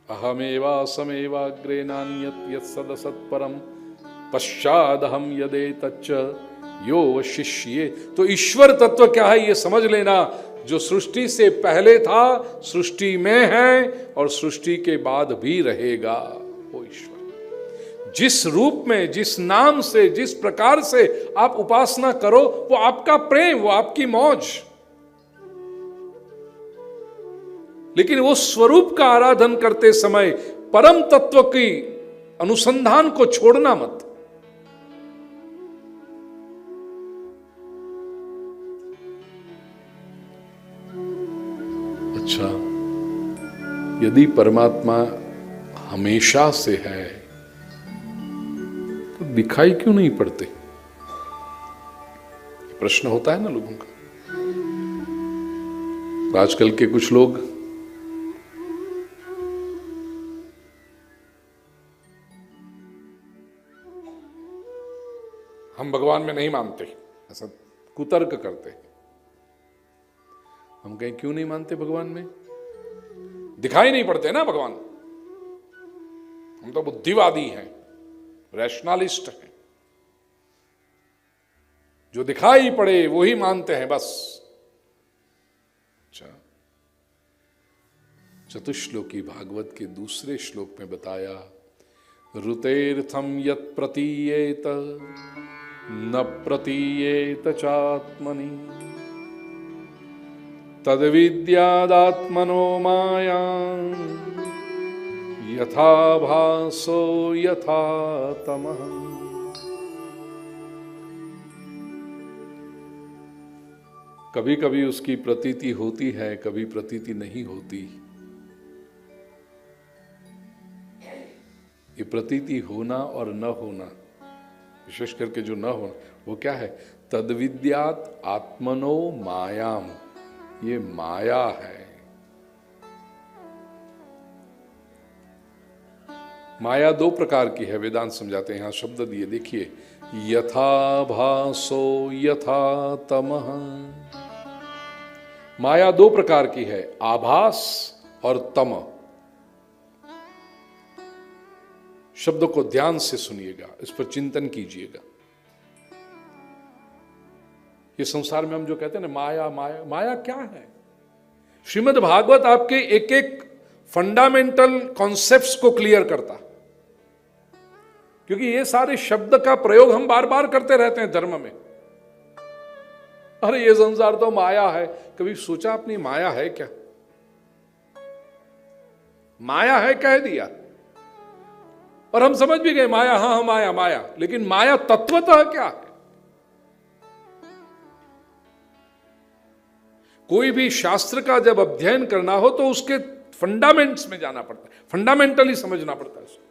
अहमेवासमेवाग्रे नान्यत् यत्सदसत्परम पश्चादहम यदेतच्च यो वशिष्ये। तो ईश्वर तत्व क्या है ये समझ लेना, जो सृष्टि से पहले था, सृष्टि में है और सृष्टि के बाद भी रहेगा। वो ईश्वर जिस रूप में, जिस नाम से, जिस प्रकार से आप उपासना करो, वो आपका प्रेम, वो आपकी मौज। लेकिन वो स्वरूप का आराधन करते समय परम तत्व की अनुसंधान को छोड़ना मत। अच्छा, यदि परमात्मा हमेशा से है तो दिखाई क्यों नहीं पड़ते? प्रश्न होता है ना लोगों का। आजकल के कुछ लोग हम भगवान में नहीं मानते, ऐसा कुतर्क करते हैं। हम कहें क्यों नहीं मानते भगवान में? दिखाई नहीं पड़ते ना भगवान। हम तो बुद्धिवादी हैं, रैशनलिस्ट हैं, जो दिखाई पड़े वो ही मानते हैं बस। अच्छा, चतुश्लोकी भागवत के दूसरे श्लोक में बताया, ऋतेर्थम यत् प्रतीयेत न प्रतीयेत चात्मनि तद्विद्यादात्मनो माया यथा भासो यथा तमः। कभी कभी उसकी प्रतीति होती है, कभी प्रतीति नहीं होती। ये प्रतीति होना और न होना, विशेष करके जो न होना, वो क्या है? तद्विद्यात् आत्मनो मायाम, ये माया है। माया दो प्रकार की है, वेदांत समझाते हैं। यहां शब्द दिए देखिए, यथा भासो यथा तमः। माया दो प्रकार की है, आभास और तम। शब्द को ध्यान से सुनिएगा, इस पर चिंतन कीजिएगा। ये संसार में हम जो कहते हैं ना माया माया, माया क्या है? श्रीमद् भागवत आपके एक एक फंडामेंटल कॉन्सेप्ट्स को क्लियर करता, क्योंकि ये सारे शब्द का प्रयोग हम बार बार करते रहते हैं धर्म में। अरे ये संसार तो माया है। कभी सोचा आपने माया है क्या? माया है कह दिया और हम समझ भी गए माया, हाँ माया माया। लेकिन माया तत्वतः क्या है? कोई भी शास्त्र का जब अध्ययन करना हो तो उसके फंडामेंट्स में जाना पड़ता है, फंडामेंटली समझना पड़ता है उसको।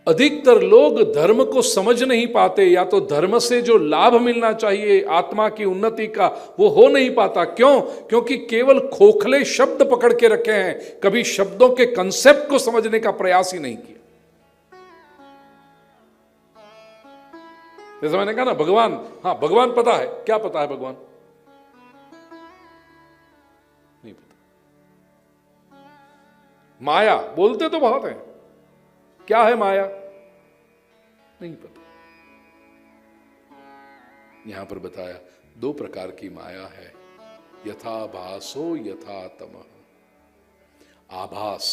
अधिकतर लोग धर्म को समझ नहीं पाते, या तो धर्म से जो लाभ मिलना चाहिए आत्मा की उन्नति का, वो हो नहीं पाता। क्यों? क्योंकि केवल खोखले शब्द पकड़ के रखे हैं, कभी शब्दों के कंसेप्ट को समझने का प्रयास ही नहीं किया। जैसे मैंने कहा ना भगवान, हाँ भगवान पता है। क्या पता है भगवान? नहीं पता। माया बोलते तो बहुत है, क्या है माया? नहीं पता। यहां पर बताया दो प्रकार की माया है, यथा भासो यथा तमः। आभास,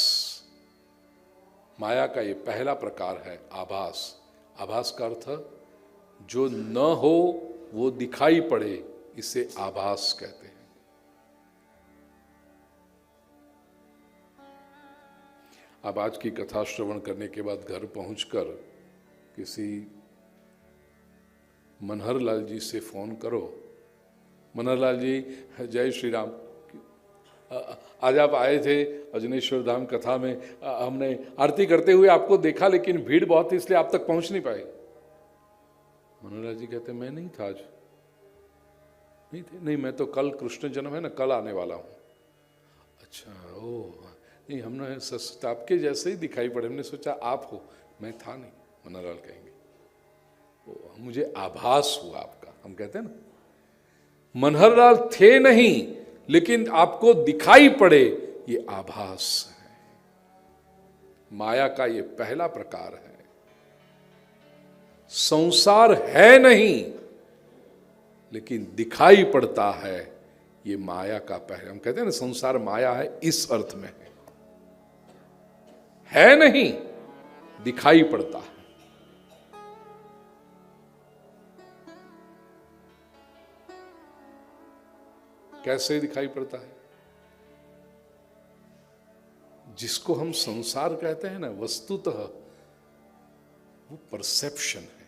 माया का ये पहला प्रकार है आभास। आभास का अर्थ जो न हो वो दिखाई पड़े, इसे आभास कहते हैं। अब आज की कथा श्रवण करने के बाद घर पहुंचकर किसी मनहर लाल जी से फोन करो, मनहर लाल जी जय श्री राम, आज आप आए थे अजनेश्वर धाम कथा में, हमने आरती करते हुए आपको देखा, लेकिन भीड़ बहुत थी इसलिए आप तक पहुंच नहीं पाए। मनहर लाल जी कहते मैं नहीं था आज। नहीं थे? नहीं, मैं तो कल कृष्ण जन्म है ना, कल आने वाला हूं। अच्छा, ओह नहीं, हमने आपके जैसे ही दिखाई पड़े, हमने सोचा आप हो, मैं था नहीं। मनहर लाल कहेंगे मुझे आभास हुआ आपका। हम कहते हैं ना मनहर लाल थे नहीं, लेकिन आपको दिखाई पड़े, ये आभास है। माया का ये पहला प्रकार है। संसार है नहीं लेकिन दिखाई पड़ता है, ये माया का पहला। हम कहते हैं ना संसार माया है, इस अर्थ में है नहीं, दिखाई पड़ता है। कैसे दिखाई पड़ता है? जिसको हम संसार कहते हैं ना, वस्तुतः वो परसेप्शन है।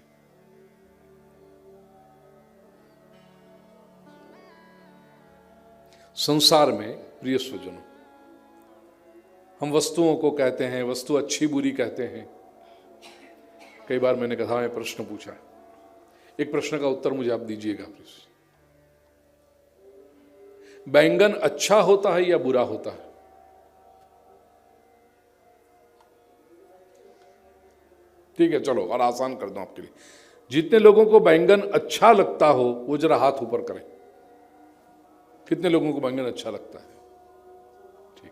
संसार में प्रिय स्वजनों, हम वस्तुओं को कहते हैं, वस्तु अच्छी बुरी कहते हैं। कई बार मैंने कथा में प्रश्न पूछा, एक प्रश्न का उत्तर मुझे आप दीजिएगा प्लीज। बैंगन अच्छा होता है या बुरा होता है? ठीक है, चलो और आसान कर दूं आपके लिए। जितने लोगों को बैंगन अच्छा लगता हो वो जरा हाथ ऊपर करें। कितने लोगों को बैंगन अच्छा लगता है? ठीक।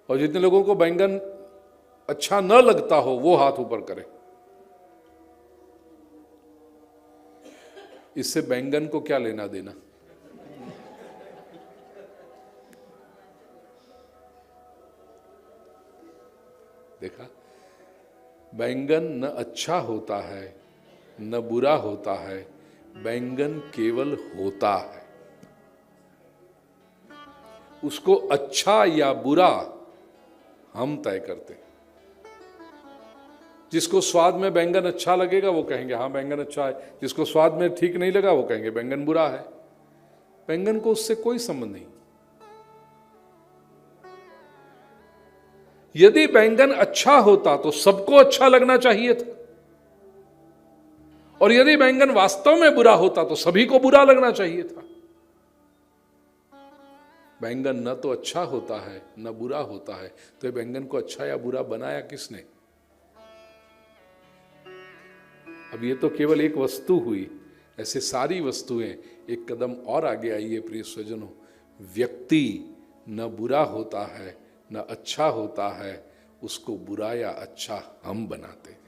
और जितने लोगों को बैंगन अच्छा न लगता हो वो हाथ ऊपर करें। इससे बैंगन को क्या लेना देना? देखा, बैंगन न अच्छा होता है न बुरा होता है, बैंगन केवल होता है। उसको अच्छा या बुरा हम तय करते हैं। जिसको स्वाद में बैंगन अच्छा लगेगा वो कहेंगे हाँ बैंगन अच्छा है, जिसको स्वाद में ठीक नहीं लगा वो कहेंगे बैंगन बुरा है। बैंगन को उससे कोई संबंध नहीं। यदि बैंगन अच्छा होता तो सबको अच्छा लगना चाहिए था, और यदि बैंगन वास्तव में बुरा होता तो सभी को बुरा लगना चाहिए था। बैंगन न तो अच्छा होता है न बुरा होता है, तो ये बैंगन को अच्छा या बुरा बनाया किसने? अब ये तो केवल एक वस्तु हुई, ऐसे सारी वस्तुएं एक कदम और आगे आई है प्रिय स्वजनों। व्यक्ति न बुरा होता है न अच्छा होता है, उसको बुरा या अच्छा हम बनाते हैं।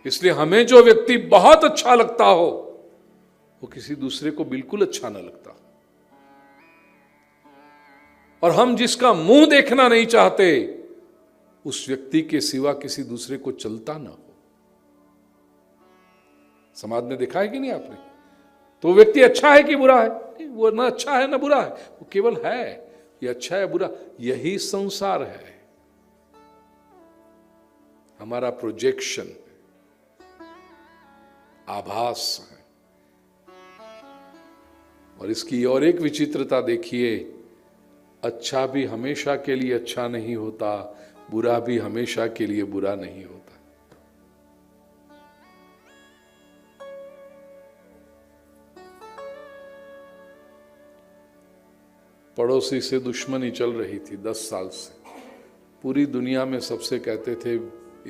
इसलिए हमें जो व्यक्ति बहुत अच्छा लगता हो वो किसी दूसरे को बिल्कुल अच्छा न लगता, और हम जिसका मुंह देखना नहीं चाहते उस व्यक्ति के सिवा किसी दूसरे को चलता ना हो। समाज में देखा है कि नहीं आपने? तो व्यक्ति अच्छा है कि बुरा है? नहीं, वो ना अच्छा है ना बुरा है, वो केवल है। ये अच्छा है बुरा, यही संसार है, हमारा प्रोजेक्शन, आभास है। और इसकी और एक विचित्रता देखिए, अच्छा भी हमेशा के लिए अच्छा नहीं होता, बुरा भी हमेशा के लिए बुरा नहीं होता। पड़ोसी से दुश्मनी चल रही थी 10 साल से। पूरी दुनिया में सबसे कहते थे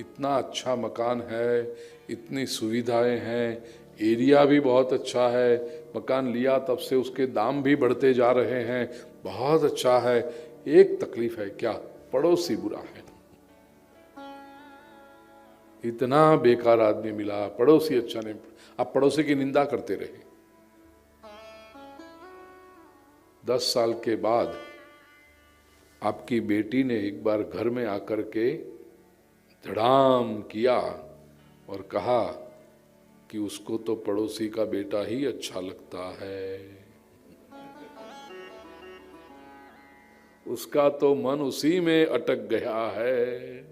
इतना अच्छा मकान है, इतनी सुविधाएं हैं, एरिया भी बहुत अच्छा है, मकान लिया तब से उसके दाम भी बढ़ते जा रहे हैं, बहुत अच्छा है। एक तकलीफ है, क्या? पड़ोसी बुरा है। इतना बेकार आदमी मिला, पड़ोसी अच्छा नहीं। आप पड़ोसी की निंदा करते रहे। 10 साल के बाद आपकी बेटी ने एक बार घर में आकर के धड़ाम किया और कहा कि उसको तो पड़ोसी का बेटा ही अच्छा लगता है, उसका तो मन उसी में अटक गया है।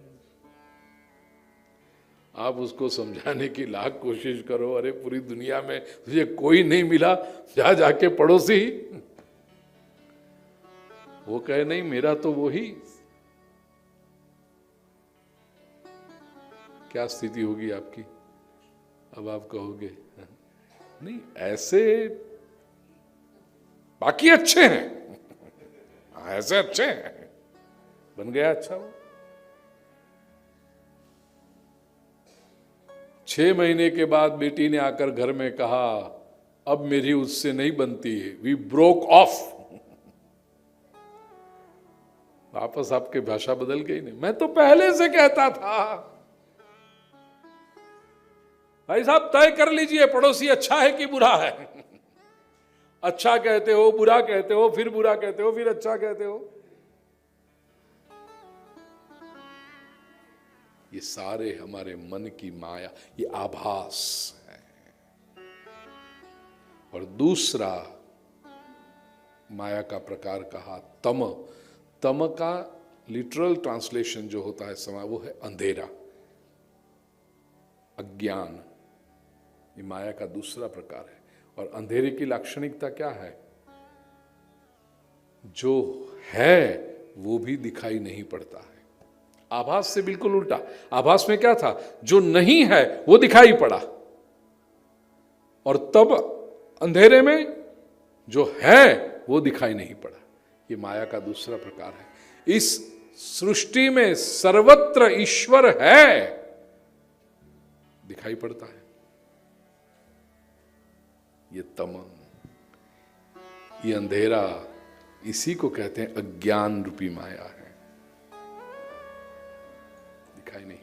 आप उसको समझाने की लाख कोशिश करो, अरे पूरी दुनिया में तुझे कोई नहीं मिला, जा जाके पड़ोसी। वो कहे नहीं मेरा तो वो ही। क्या स्थिति होगी आपकी? अब आप कहोगे नहीं ऐसे बाकी अच्छे हैं, ऐसे अच्छे हैं, बन गया अच्छा। वो 6 महीने के बाद बेटी ने आकर घर में कहा अब मेरी उससे नहीं बनती है, वी ब्रोक ऑफ। वापस आपकी भाषा बदल गई नहीं, मैं तो पहले से कहता था। भाई साहब तय कर लीजिए, पड़ोसी अच्छा है कि बुरा है। अच्छा कहते हो, बुरा कहते हो, फिर बुरा कहते हो, फिर अच्छा कहते हो। ये सारे हमारे मन की माया, ये आभास है। और दूसरा माया का प्रकार कहा तम। तम का लिटरल ट्रांसलेशन जो होता है समय, वो है अंधेरा, अज्ञान। ये माया का दूसरा प्रकार है। और अंधेरे की लाक्षणिकता क्या है? जो है वो भी दिखाई नहीं पड़ता है। आभास से बिल्कुल उल्टा। आभास में क्या था? जो नहीं है वो दिखाई पड़ा, और तब अंधेरे में जो है वो दिखाई नहीं पड़ा। ये माया का दूसरा प्रकार है। इस सृष्टि में सर्वत्र ईश्वर है, दिखाई पड़ता है। ये तम, ये अंधेरा, इसी को कहते हैं अज्ञान रूपी माया है, दिखाई नहीं